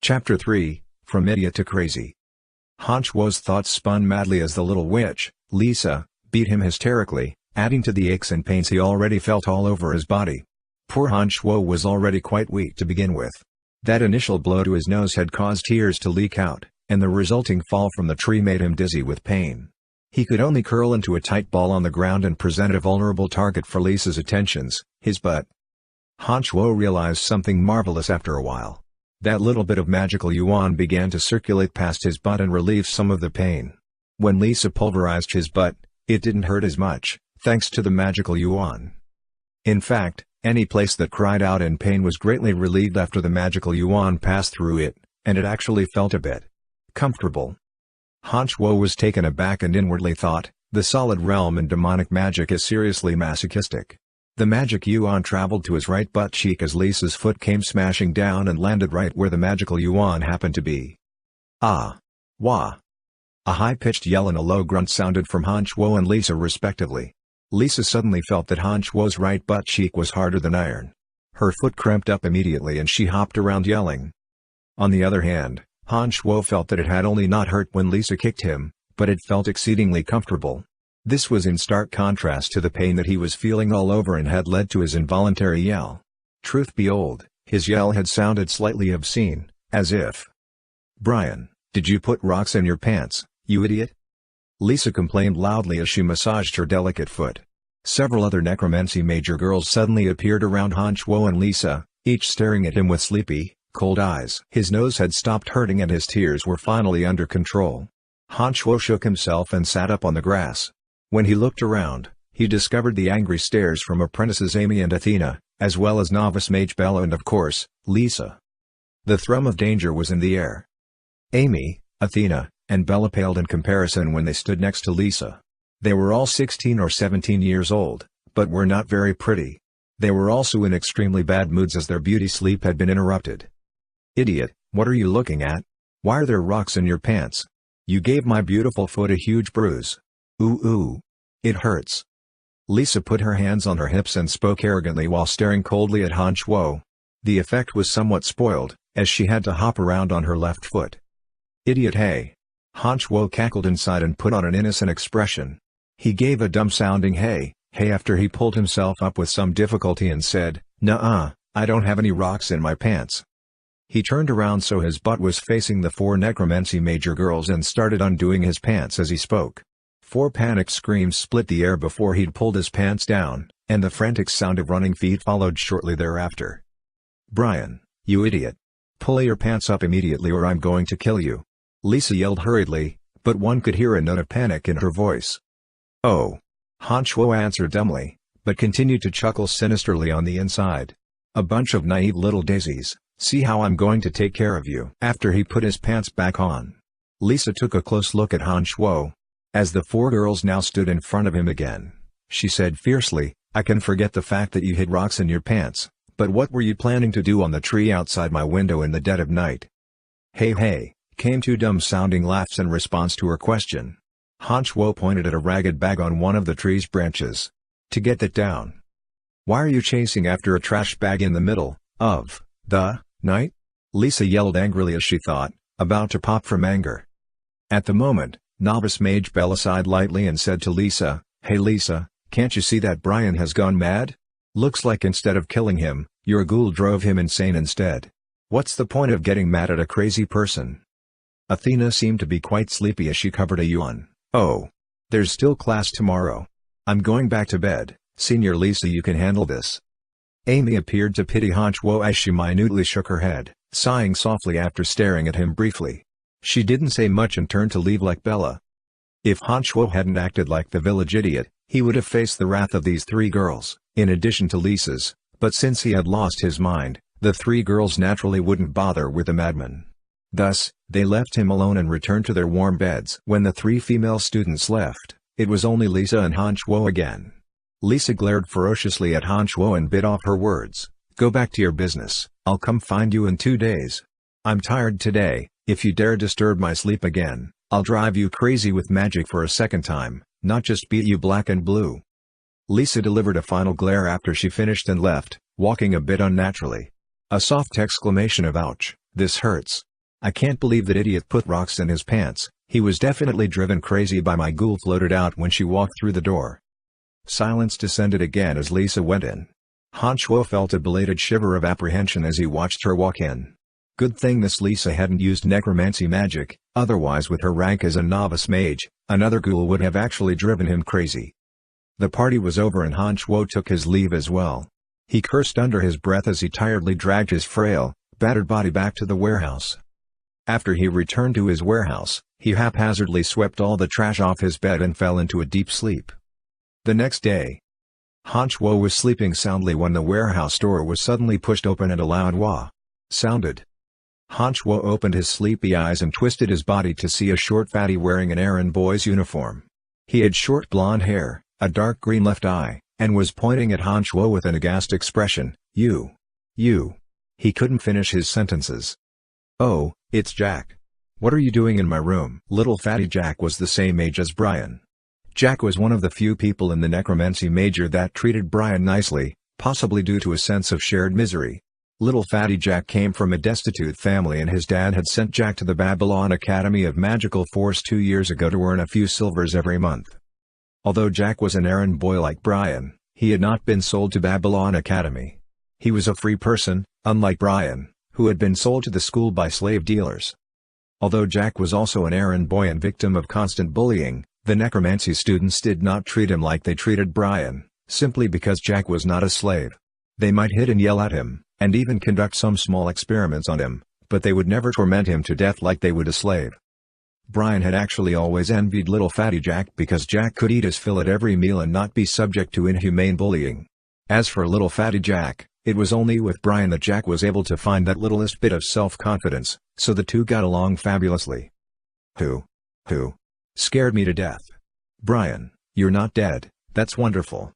Chapter 3, From Idiot to Crazy. Hanchuo's thoughts spun madly as the little witch, Lisa, beat him hysterically, adding to the aches and pains he already felt all over his body. Poor Hanchuo was already quite weak to begin with. That initial blow to his nose had caused tears to leak out, and the resulting fall from the tree made him dizzy with pain. He could only curl into a tight ball on the ground and present a vulnerable target for Lisa's attentions, his butt. Hanchuo realized something marvelous after a while. That little bit of magical yuan began to circulate past his butt and relieve some of the pain. When Lisa pulverized his butt, it didn't hurt as much, thanks to the magical yuan. In fact, any place that cried out in pain was greatly relieved after the magical yuan passed through it, and it actually felt a bit comfortable. Hanchuo was taken aback and inwardly thought, the solid realm in demonic magic is seriously masochistic. The magic yuan traveled to his right butt cheek as Lisa's foot came smashing down and landed right where the magical yuan happened to be. Ah! Wah! A high-pitched yell and a low grunt sounded from Hanchuo and Lisa respectively. Lisa suddenly felt that Hanchuo's right butt cheek was harder than iron. Her foot cramped up immediately and she hopped around yelling. On the other hand, Hanchuo felt that it had only not hurt when Lisa kicked him, but it felt exceedingly comfortable. This was in stark contrast to the pain that he was feeling all over and had led to his involuntary yell. Truth be told, his yell had sounded slightly obscene, as if, "Brian, did you put rocks in your pants, you idiot?" Lisa complained loudly as she massaged her delicate foot. Several other necromancy major girls suddenly appeared around Hanchuo and Lisa, each staring at him with sleepy, cold eyes. His nose had stopped hurting and his tears were finally under control. Hanchuo shook himself and sat up on the grass. When he looked around, he discovered the angry stares from apprentices Amy and Athena, as well as novice mage Bella and of course, Lisa. The thrum of danger was in the air. Amy, Athena, and Bella paled in comparison when they stood next to Lisa. They were all 16 or 17 years old, but were not very pretty. They were also in extremely bad moods as their beauty sleep had been interrupted. "Idiot, what are you looking at? Why are there rocks in your pants? You gave my beautiful foot a huge bruise. Ooh, it hurts." Lisa put her hands on her hips and spoke arrogantly while staring coldly at Hanchuo. The effect was somewhat spoiled, as she had to hop around on her left foot. "Idiot, hey!" Hanchuo cackled inside and put on an innocent expression. He gave a dumb-sounding hey after he pulled himself up with some difficulty and said, "Nuh-uh, I don't have any rocks in my pants." He turned around so his butt was facing the four necromancy major girls and started undoing his pants as he spoke. 4 panicked screams split the air before he'd pulled his pants down, and the frantic sound of running feet followed shortly thereafter. "Brian, you idiot! Pull your pants up immediately or I'm going to kill you!" Lisa yelled hurriedly, but one could hear a note of panic in her voice. "Oh!" Hanchuo answered dumbly, but continued to chuckle sinisterly on the inside. "A bunch of naive little daisies, see how I'm going to take care of you." After he put his pants back on, Lisa took a close look at Hanchuo. As the 4 girls now stood in front of him again, she said fiercely, "I can forget the fact that you hid rocks in your pants, but what were you planning to do on the tree outside my window in the dead of night?" Hey, came 2 dumb-sounding laughs in response to her question. Hanchuo pointed at a ragged bag on one of the tree's branches. "To get that down. Why are you chasing after a trash bag in the middle of the night?" Lisa yelled angrily as she thought, about to pop from anger. At the moment, novice mage Bella sighed lightly and said to Lisa, "Hey Lisa, can't you see that Brian has gone mad? Looks like instead of killing him, your ghoul drove him insane instead. What's the point of getting mad at a crazy person?" Athena seemed to be quite sleepy as she covered a yawn. "Oh. There's still class tomorrow. I'm going back to bed, Senior Lisa, you can handle this." Amy appeared to pity Hanchuo as she minutely shook her head, sighing softly after staring at him briefly. She didn't say much and turned to leave like Bella. If Hanchuo hadn't acted like the village idiot, he would have faced the wrath of these 3 girls, in addition to Lisa's, but since he had lost his mind, the 3 girls naturally wouldn't bother with the madman. Thus, they left him alone and returned to their warm beds. When the 3 female students left, it was only Lisa and Hanchuo again. Lisa glared ferociously at Hanchuo and bit off her words. "Go back to your business, I'll come find you in 2 days. I'm tired today. If you dare disturb my sleep again, I'll drive you crazy with magic for a second time, not just beat you black and blue." Lisa delivered a final glare after she finished and left, walking a bit unnaturally. A soft exclamation of "ouch, this hurts," I can't believe that idiot put rocks in his pants. He was definitely driven crazy by my ghoul, floated out when she walked through the door. Silence descended again as Lisa went in. Han Shuo felt a belated shiver of apprehension as he watched her walk in. Good thing this Lisa hadn't used necromancy magic, otherwise with her rank as a novice mage, another ghoul would have actually driven him crazy. The party was over and Han Shuo took his leave as well. He cursed under his breath as he tiredly dragged his frail, battered body back to the warehouse. After he returned to his warehouse, he haphazardly swept all the trash off his bed and fell into a deep sleep. The next day, Han Shuo was sleeping soundly when the warehouse door was suddenly pushed open and a loud wah sounded. Han Shuo opened his sleepy eyes and twisted his body to see a short fatty wearing an errand boy's uniform. He had short blonde hair, a dark green left eye, and was pointing at Han Shuo with an aghast expression. You. He couldn't finish his sentences. Oh, it's Jack. What are you doing in my room? Little fatty Jack was the same age as Brian. Jack was one of the few people in the necromancy major that treated Brian nicely, possibly due to a sense of shared misery. Little fatty Jack came from a destitute family and his dad had sent Jack to the Babylon Academy of Magical Force 2 years ago to earn a few silvers every month. Although Jack was an errand boy like Brian, he had not been sold to Babylon Academy. He was a free person, unlike Brian, who had been sold to the school by slave dealers. Although Jack was also an errand boy and victim of constant bullying, the necromancy students did not treat him like they treated Brian, simply because Jack was not a slave. They might hit and yell at him, and even conduct some small experiments on him, but they would never torment him to death like they would a slave. Brian had actually always envied little fatty Jack because Jack could eat his fill at every meal and not be subject to inhumane bullying. As for little fatty Jack, it was only with Brian that Jack was able to find that littlest bit of self-confidence, so the two got along fabulously. Who scared me to death? Brian, you're not dead, that's wonderful.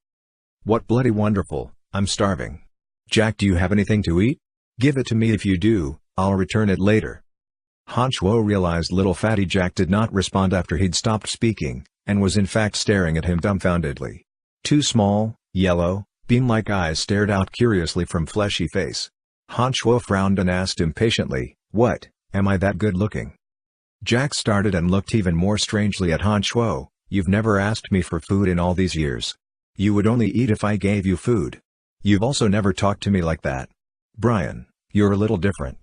What bloody wonderful, I'm starving. Jack, do you have anything to eat? Give it to me if you do, I'll return it later. Han Shuo realized little fatty Jack did not respond after he'd stopped speaking, and was in fact staring at him dumbfoundedly. Two small, yellow, beam-like eyes stared out curiously from fleshy face. Han Shuo frowned and asked impatiently, what, am I that good looking? Jack started and looked even more strangely at Han Shuo. You've never asked me for food in all these years. You would only eat if I gave you food. You've also never talked to me like that. Brian, you're a little different.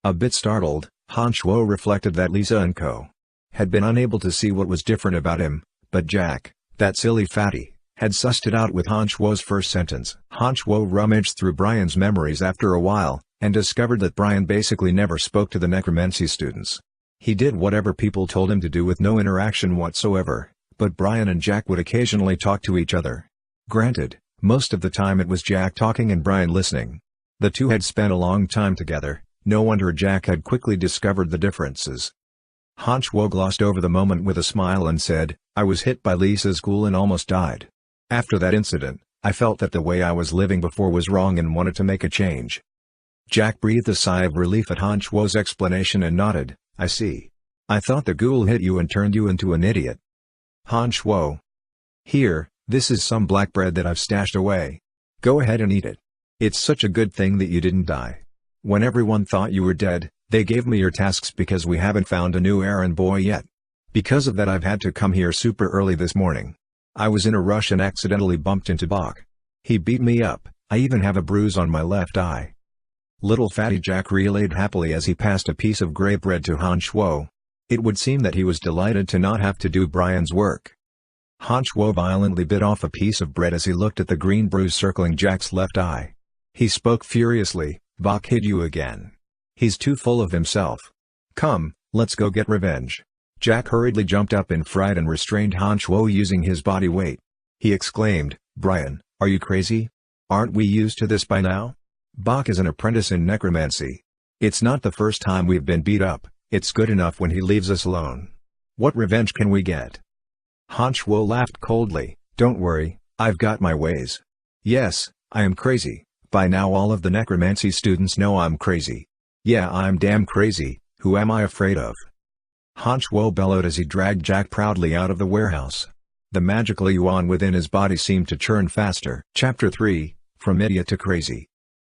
A bit startled, Han Shuo reflected that Lisa and co. had been unable to see what was different about him, but Jack, that silly fatty, had sussed it out with Han Shuo's first sentence. Han Shuo rummaged through Brian's memories after a while, and discovered that Brian basically never spoke to the necromancy students. He did whatever people told him to do with no interaction whatsoever, but Brian and Jack would occasionally talk to each other. Granted, most of the time it was Jack talking and Brian listening. The two had spent a long time together, no wonder Jack had quickly discovered the differences. Han Shuo glossed over the moment with a smile and said, I was hit by Lisa's ghoul and almost died. After that incident, I felt that the way I was living before was wrong and wanted to make a change. Jack breathed a sigh of relief at Han Shuo's explanation and nodded, I see. I thought the ghoul hit you and turned you into an idiot. Han Shuo. Here, this is some black bread that I've stashed away. Go ahead and eat it. It's such a good thing that you didn't die. When everyone thought you were dead, they gave me your tasks because we haven't found a new errand boy yet. Because of that I've had to come here super early this morning. I was in a rush and accidentally bumped into Bach. He beat me up, I even have a bruise on my left eye. Little fatty Jack relayed happily as he passed a piece of gray bread to Han Shuo. It would seem that he was delighted to not have to do Brian's work. Han Shuo violently bit off a piece of bread as he looked at the green bruise circling Jack's left eye. He spoke furiously, Bach hit you again. He's too full of himself. Come, let's go get revenge. Jack hurriedly jumped up in fright and restrained Han Shuo using his body weight. He exclaimed, Brian, are you crazy? Aren't we used to this by now? Bach is an apprentice in necromancy. It's not the first time we've been beat up, it's good enough when he leaves us alone. What revenge can we get? Han Shuo laughed coldly, don't worry, I've got my ways. Yes, I am crazy, by now all of the necromancy students know I'm crazy. Yeah, I'm damn crazy, who am I afraid of? Han Shuo bellowed as he dragged Jack proudly out of the warehouse. The magical yuan within his body seemed to churn faster. Chapter 3, From Idiot to Crazy.